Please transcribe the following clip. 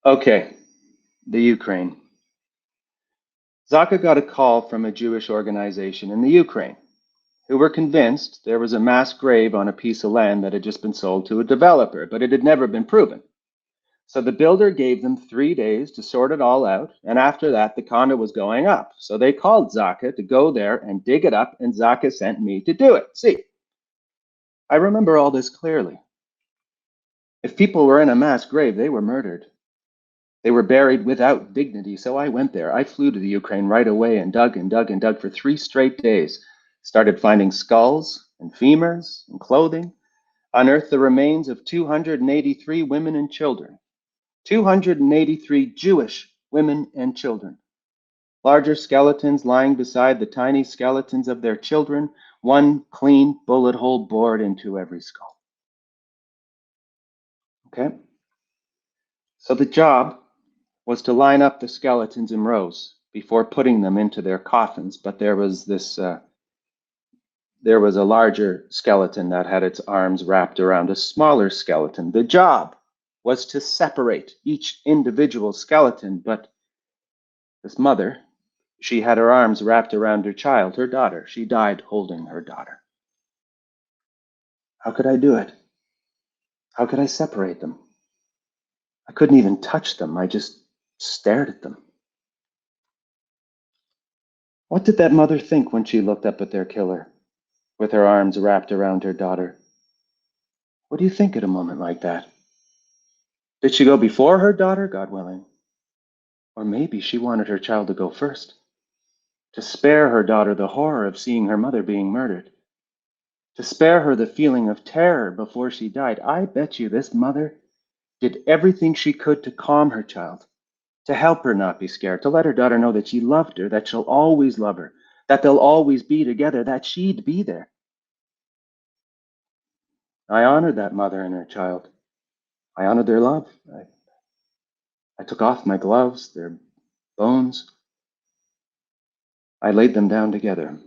Okay, the Ukraine. Z.A.K.A got a call from a Jewish organization in the Ukraine who were convinced there was a mass grave on a piece of land that had just been sold to a developer, but it had never been proven. So the builder gave them 3 days to sort it all out, and after that, the condo was going up. So they called Z.A.K.A to go there and dig it up, and Z.A.K.A sent me to do it. See, I remember all this clearly. If people were in a mass grave, they were murdered. They were buried without dignity, so I went there. I flew to the Ukraine right away and dug and dug and dug for 3 straight days. Started finding skulls and femurs and clothing. Unearthed the remains of 283 women and children. 283 Jewish women and children. Larger skeletons lying beside the tiny skeletons of their children, one clean bullet hole bored into every skull. Okay? So the job was to line up the skeletons in rows before putting them into their coffins, but there was a larger skeleton that had its arms wrapped around a smaller skeleton. The job was to separate each individual skeleton, but this mother, she had her arms wrapped around her child, her daughter. She died holding her daughter. How could I do it? How could I separate them? I couldn't even touch them. I just stared at them. What did that mother think when she looked up at their killer, with her arms wrapped around her daughter? What do you think at a moment like that? Did she go before her daughter, God willing? Or maybe she wanted her child to go first, to spare her daughter the horror of seeing her mother being murdered, to spare her the feeling of terror before she died. I bet you this mother did everything she could to calm her child, to help her not be scared, to let her daughter know that she loved her, that she'll always love her, that they'll always be together, that she'd be there. I honored that mother and her child. I honored their love. I took off my gloves, their bones. I laid them down together.